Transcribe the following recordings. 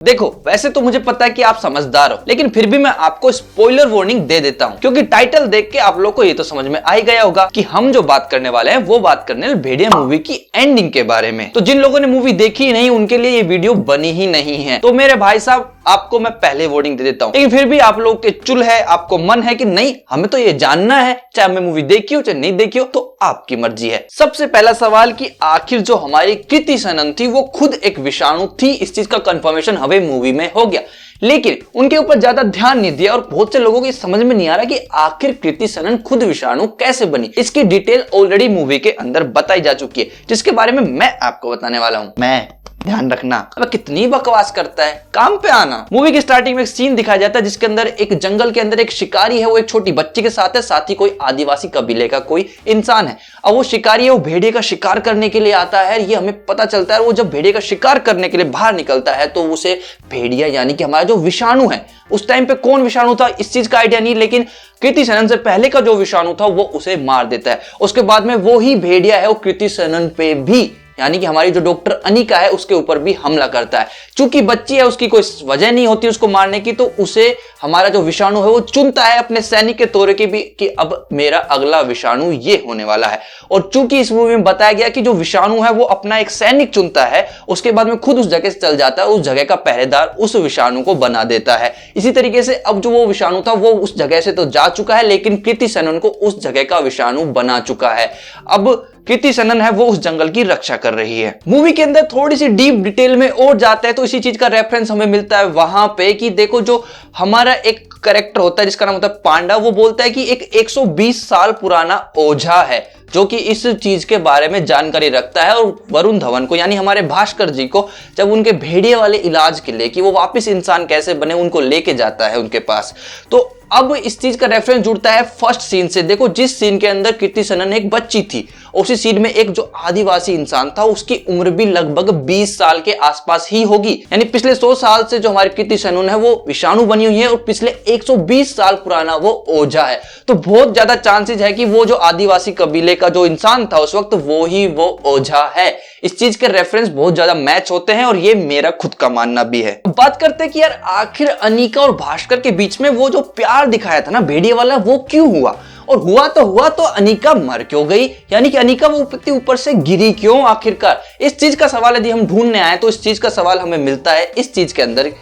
देखो वैसे तो मुझे पता है कि आप समझदार हो, लेकिन फिर भी मैं आपको स्पॉइलर वार्निंग दे देता हूँ, क्योंकि टाइटल देख के आप लोग को ये तो समझ में आ ही गया होगा कि हम जो बात करने वाले हैं वो बात करने वाले भेड़िया मूवी की एंडिंग के बारे में। तो जिन लोगों ने मूवी देखी ही नहीं उनके लिए ये वीडियो बनी ही नहीं है। तो मेरे भाई साहब आपको मैं पहले वार्निंग दे देता हूँ, लेकिन फिर भी आप लोग के चुल है, आपको मन है कि नहीं हमें तो ये जानना है, चाहे मैं मूवी देखी हो चाहे नहीं देखी हो, तो आपकी मर्जी है। सबसे पहला सवाल कि आखिर जो हमारी कृति सनन थी वो खुद एक विषाणु थी, इस चीज का कंफर्मेशन हमें मूवी में हो गया, लेकिन उनके ऊपर ज्यादा ध्यान नहीं दिया और बहुत से लोगों को समझ में नहीं आ रहा कि आखिर कृति सनन खुद विषाणु कैसे बनी। इसकी डिटेल ऑलरेडी मूवी के अंदर बताई जा चुकी है, जिसके बारे में मैं आपको बताने वाला हूं। मैं ध्यान रखना, अब कितनी बकवास करता है, काम पे आना। मूवी की स्टार्टिंग में एक सीन दिखाया जाता है जिसके अंदर एक जंगल के अंदर एक शिकारी है, वो एक छोटी बच्ची के साथ है, साथ ही कोई आदिवासी कबीले का कोई इंसान है। अब वो शिकारी है, वो भेड़िए का शिकार करने के लिए आता है, ये हमें पता चलता है। वो जब भेड़िए का शिकार करने के लिए बाहर निकलता है तो उसे भेड़िया यानी कि हमारा जो विषाणु है, उस टाइम पे कौन विषाणु था इस चीज का आइडिया नहीं, लेकिन कृति सनन से पहले का जो विषाणु था वो उसे मार देता है। उसके बाद में वो ही भेड़िया है वो कृति सनन पे भी यानी कि हमारी जो डॉक्टर अनिका है उसके ऊपर भी हमला करता है। चूंकि बच्ची है उसकी कोई वजह नहीं होती उसको मारने की, तो उसे हमारा जो विषाणु है वो चुनता है अपने सैनिक के तौर की भी कि अब मेरा अगला विषाणु ये होने वाला है। और चूंकि इस मूवी में बताया गया कि जो विषाणु है वो अपना एक सैनिक चुनता है, उसके बाद में खुद उस जगह से चल जाता है, उस जगह का पहरेदार उस विषाणु को बना देता है। इसी तरीके से अब जो वो विषाणु था वो उस जगह से तो जा चुका है, लेकिन कृति सनन को उस जगह का विषाणु बना चुका है। अब कृति सनन है वो उस जंगल की रक्षा कर रही है। मूवी के अंदर थोड़ी सी डीप डिटेल में और जाता है तो इसी चीज का रेफरेंस हमें मिलता है वहां पे कि देखो जो हमारा एक कैरेक्टर होता है जिसका नाम होता है पांडा, वो बोलता है कि एक 120 साल पुराना ओझा है जो कि इस चीज के बारे में जानकारी रखता है, और वरुण धवन को यानी हमारे भास्कर जी को जब उनके भेड़िए वाले इलाज के लिए कि वो वापस इंसान कैसे बने उनको लेके जाता है उनके पास। तो अब इस चीज का रेफरेंस जुड़ता है फर्स्ट सीन से। देखो जिस सीन के अंदर कृति सनन एक बच्ची थी, उसी सीन में एक जो आदिवासी इंसान था उसकी उम्र भी लगभग 20 साल के आसपास ही होगी, यानी पिछले 100 साल से जो हमारी कृति सनन है वो विषाणु बनी हुई है और पिछले 120 साल पुराना वो ओझा है। तो बहुत ज्यादा चांसेस है कि वो जो आदिवासी कबीले का जो इंसान था उस वक्त वो ही वो ओझा है। इस चीज के रेफरेंस बहुत ज्यादा मैच होते हैं और ये मेरा खुद का मानना भी है। बात करते हैं कि यार आखिर अनिका और भास्कर के बीच में वो जो प्यार दिखाया था ना भेड़िए वाला, वो क्यों हुआ, और हुआ तो अनिका मर क्यों गई, यानी कि अनिका वो ऊपर से गिरी क्यों आखिरकार। इस चीज का सवाल यदि हम ढूंढने आए तो इस चीज का सवाल हमें मिलता है इस चीज के अंदर।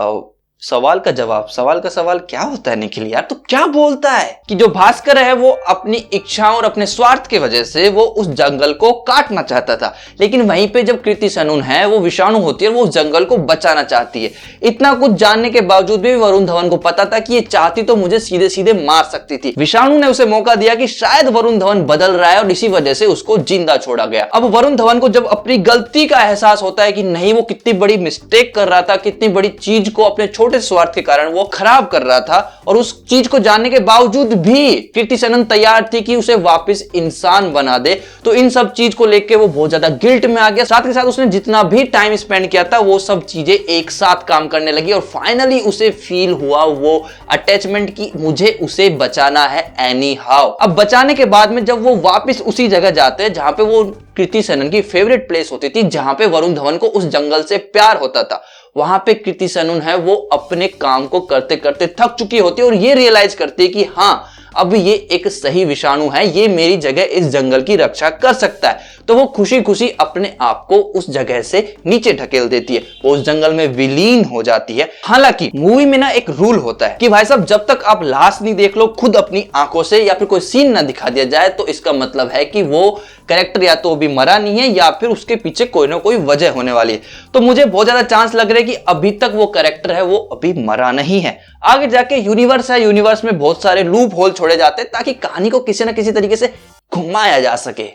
सवाल का जवाब, सवाल का सवाल क्या होता है निखिल यार, तो क्या बोलता है कि जो भास्कर है वो अपनी इच्छाओं और अपने स्वार्थ की वजह से वो उस जंगल को काटना चाहता था, लेकिन वहीं पे जब कृति सनन है वो विषाणु होती है वो उस जंगल को बचाना चाहती है। इतना कुछ जानने के बावजूद भी वरुण धवन को पता था कि ये चाहती तो मुझे सीधे सीधे मार सकती थी। विषाणु ने उसे मौका दिया कि शायद वरुण धवन बदल रहा है और इसी वजह से उसको जिंदा छोड़ा गया। अब वरुण धवन को जब अपनी गलती का एहसास होता है कि नहीं वो कितनी बड़ी मिस्टेक कर रहा था, कितनी बड़ी चीज को अपने छोटे स्वार्थ के कारण वो खराब कर रहा था, और उस चीज को जानने के बावजूद भी कृति सनन तैयार थी कि उसे वापस इंसान बना दे, तो इन सब चीज को लेके वो बहुत ज्यादा गिल्ट में आ गया। साथ के साथ उसने जितना भी टाइम स्पेंड किया था वो सब चीजें एक साथ काम करने लगी और फाइनली उसे फील हुआ वो अटैचमेंट की मुझे उसे बचाना है एनी हाउ। अब बचाने के बाद में जब वो वापस उसी जगह जाते हैं जहां पे वो कृति सनन की फेवरेट प्लेस होती थी, जहां पे वरुण धवन को उस जंगल से प्यार होता था, वहां पे कृति सनन है वो अपने काम को करते करते थक चुकी होती है और ये रियलाइज करती है कि हाँ अब ये एक सही विषाणु है, ये मेरी जगह इस जंगल की रक्षा कर सकता है। तो वो खुशी खुशी अपने आप को उस जगह से नीचे ढकेल देती है, वो उस जंगल में विलीन हो जाती है। हालांकि मूवी में ना एक रूल होता है कि भाई साहब जब तक आप लास्ट नहीं देख लो खुद अपनी आंखों से या फिर कोई सीन ना दिखा दिया जाए तो इसका मतलब है कि वो कैरेक्टर या तो अभी मरा नहीं है या फिर उसके पीछे कोई ना कोई वजह होने वाली है। तो मुझे बहुत ज्यादा चांस लग रहा है कि अभी तक वो कैरेक्टर है वो अभी मरा नहीं है। आगे जाके यूनिवर्स है, यूनिवर्स में बहुत सारे लूप होल छोड़े जाते हैं ताकि कहानी को किसी ना किसी तरीके से घुमाया जा सके।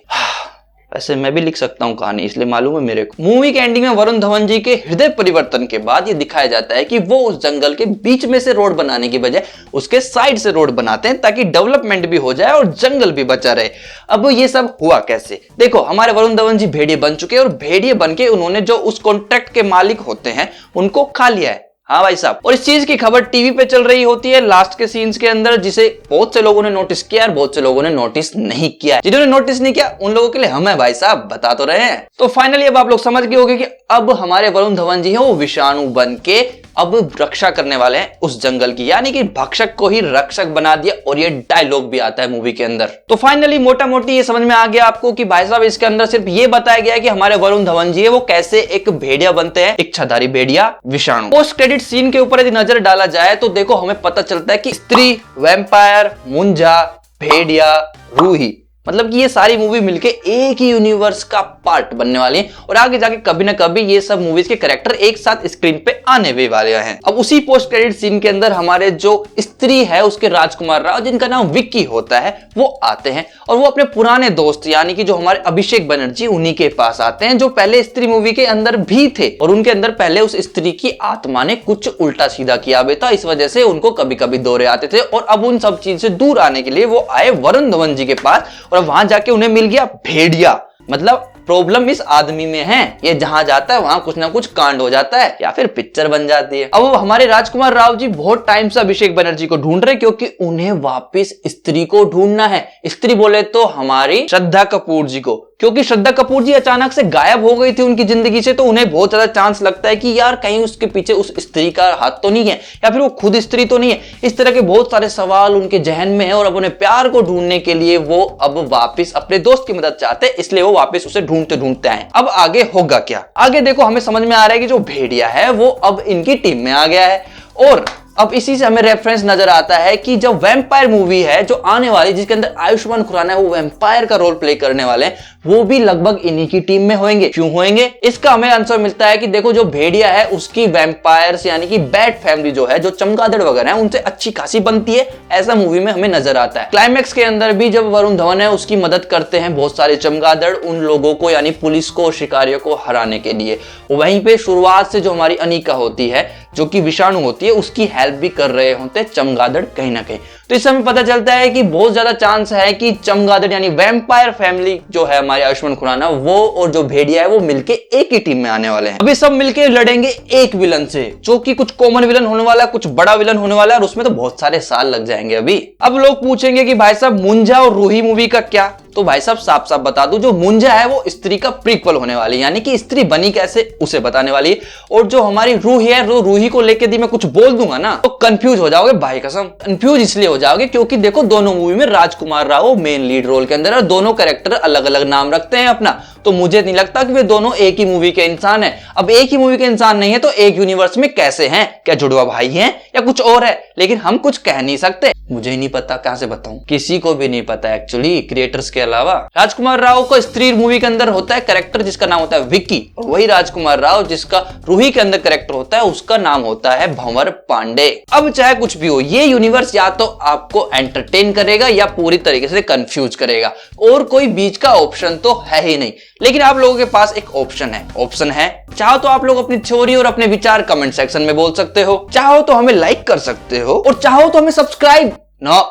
वैसे मैं भी लिख सकता हूं कहानी, इसलिए मालूम है मेरे को। मूवी के एंडिंग में वरुण धवन जी के हृदय परिवर्तन के बाद ये दिखाया जाता है कि वो उस जंगल के बीच में से रोड बनाने की बजाय उसके साइड से रोड बनाते हैं ताकि डेवलपमेंट भी हो जाए और जंगल भी बचा रहे। अब ये सब हुआ कैसे, देखो हमारे वरुण धवन जी भेड़िए बन चुके हैं और भेड़िए बन के उन्होंने जो उस कॉन्ट्रैक्ट के मालिक होते हैं उनको खा लिया है। हाँ भाई साहब, और इस चीज की खबर टीवी पे चल रही होती है लास्ट के सीन्स के अंदर, जिसे बहुत से लोगों ने नोटिस किया और बहुत से लोगों ने नोटिस नहीं किया। जिन्होंने नोटिस नहीं किया उन लोगों के लिए हम है भाई साहब, बता तो रहे हैं। तो फाइनली अब आप लोग समझ गए होंगे कि अब हमारे वरुण धवन जी है वो विषाणु बन के अब रक्षा करने वाले हैं उस जंगल की, यानी कि भक्षक को ही रक्षक बना दिया और ये डायलॉग भी आता है मूवी के अंदर। तो फाइनली मोटा मोटी ये समझ में आ गया आपको कि भाई साहब इसके अंदर सिर्फ ये बताया गया है कि हमारे वरुण धवन जी है वो कैसे एक भेड़िया बनते हैं, इच्छाधारी भेड़िया विषाणु। पोस्ट क्रेडिट सीन के ऊपर यदि नजर डाला जाए तो देखो हमें पता चलता है कि स्त्री, वैम्पायर, मुंजा, भेड़िया, रूही, मतलब कि ये सारी मूवी मिलके एक ही यूनिवर्स का पार्ट बनने वाली है और आगे जाके कभी ना कभी ये सब मूवीज के कैरेक्टर एक साथ स्क्रीन पे आने भी वाले हैं। अब उसी पोस्ट क्रेडिट सीन के अंदर हमारे जो स्त्री है उसके राजकुमार राव, जिनका नाम विक्की होता है, वो आते हैं और वो अपने पुराने दोस्त यानी कि जो हमारे अभिषेक बनर्जी उन्हीं के पास आते हैं, जो पहले स्त्री मूवी के अंदर भी थे और उनके अंदर पहले उस स्त्री की आत्मा ने कुछ उल्टा सीधा किया भी था, इस वजह से उनको कभी कभी दौरे आते थे और अब उन सब चीज से दूर आने के लिए वो आए वरुण धवन जी के पास और वहां जाके उन्हें मिल गया भेड़िया। मतलब प्रॉब्लम इस आदमी में है, ये जहां जाता है वहां कुछ ना कुछ कांड हो जाता है या फिर पिक्चर बन जाती है। अब हमारे राजकुमार राव जी बहुत टाइम से अभिषेक बनर्जी को ढूंढ रहे क्योंकि उन्हें वापस स्त्री को ढूंढना है। स्त्री बोले तो हमारी श्रद्धा कपूर जी को, क्योंकि श्रद्धा कपूर जी अचानक से गायब हो गई थी उनकी जिंदगी से, तो उन्हें बहुत ज्यादा चांस लगता है कि यार कहीं उसके पीछे उस स्त्री का हाथ तो नहीं है या फिर वो खुद स्त्री तो नहीं है। इस तरह के बहुत सारे सवाल उनके जहन में है और अब उन्हें प्यार को ढूंढने के लिए वो अब वापस अपने दोस्त की मदद चाहते हैं, इसलिए वो वापस उसे ढूंढते ढूंढते आए। अब आगे होगा क्या? आगे देखो हमें समझ में आ रहा है कि जो भेड़िया है वो अब इनकी टीम में आ गया है और अब इसी से हमें रेफरेंस नजर आता है कि जो वैम्पायर मूवी है जो आने वाली, जिसके अंदर आयुष्मान खुराना है वो वैम्पायर का रोल प्ले करने वाले हैं, वो भी लगभग इन्हीं की टीम में होंगे। क्यों होंगे? इसका हमें आंसर मिलता है कि देखो जो भेड़िया है उसकी वैम्पायर्स यानी कि बैट फैमिली जो है, जो चमगादड़ वगैरह है, उनसे अच्छी खासी बनती है, ऐसा मूवी में हमें नजर आता है। क्लाइमैक्स के अंदर भी जब वरुण धवन है उसकी मदद करते हैं बहुत सारे चमगादड़ उन लोगों को यानी पुलिस को, शिकारियों को हराने के लिए। वहीं पे शुरुआत से जो हमारी अनिका होती है जो कि विषाणु होती है उसकी हेल्प भी कर रहे होते चमगादड़ कहीं ना कहीं। तो इससे हमें पता चलता है कि बहुत ज्यादा चांस है कि चमगादड़ यानी वैम्पायर फैमिली जो है हमारे आयुष्मान खुराना, वो और जो भेड़िया है वो मिलके एक ही टीम में आने वाले हैं। अभी सब मिलके लड़ेंगे एक विलन से, जो कि कुछ कॉमन विलन होने वाला है, कुछ बड़ा विलन होने वाला है और उसमें तो बहुत सारे साल लग जाएंगे। अभी अब लोग पूछेंगे कि भाई साहब मुंजा और रूही मूवी का क्या? तो भाई साहब साफ साफ बता दूं, जो मुंजा है वो स्त्री का प्रीक्वल होने वाली है, यानी कि स्त्री बनी कैसे उसे बताने वाली है। और जो हमारी रूही है, रूही को लेकर दी मैं कुछ बोल दूंगा ना तो कंफ्यूज हो जाओगे भाई कसम। कंफ्यूज इसलिए हो जाओगे क्योंकि देखो दोनों मूवी में राजकुमार राव मेन लीड रोल के अंदर है, दोनों कैरेक्टर अलग अलग नाम रखते हैं अपना, तो मुझे नहीं लगता कि वे दोनों एक ही मूवी के इंसान हैं। अब एक ही मूवी के इंसान नहीं है तो एक यूनिवर्स में कैसे हैं? क्या जुड़वा भाई हैं या कुछ और है? लेकिन हम कुछ कह नहीं सकते, मुझे ही नहीं पता, कहां से बताऊं? किसी को भी नहीं पता एक्चुअली क्रिएटर्स के अलावा। राजकुमार राव को स्त्री मूवी के अंदर होता है कैरेक्टर जिसका नाम होता है विक्की, और वही राजकुमार राव जिसका रूही के अंदर कैरेक्टर होता है उसका नाम होता है भंवर पांडे। अब चाहे कुछ भी हो, ये यूनिवर्स या तो आपको एंटरटेन करेगा या पूरी तरीके से कंफ्यूज करेगा, और कोई बीच का ऑप्शन तो है ही नहीं। लेकिन आप लोगों के पास एक ऑप्शन है, चाहो तो आप लोग अपनी थ्योरी और अपने विचार कमेंट सेक्शन में बोल सकते हो, चाहो तो हमें लाइक कर सकते हो और चाहो तो हमें सब्सक्राइब। नो,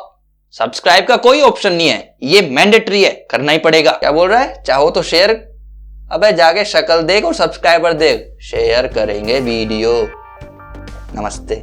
सब्सक्राइब का कोई ऑप्शन नहीं है, ये मैंडेटरी है, करना ही पड़ेगा। क्या बोल रहा है? चाहो तो शेयर, अबे जाके शक्ल देख और सब्सक्राइबर देख, शेयर करेंगे वीडियो। नमस्ते।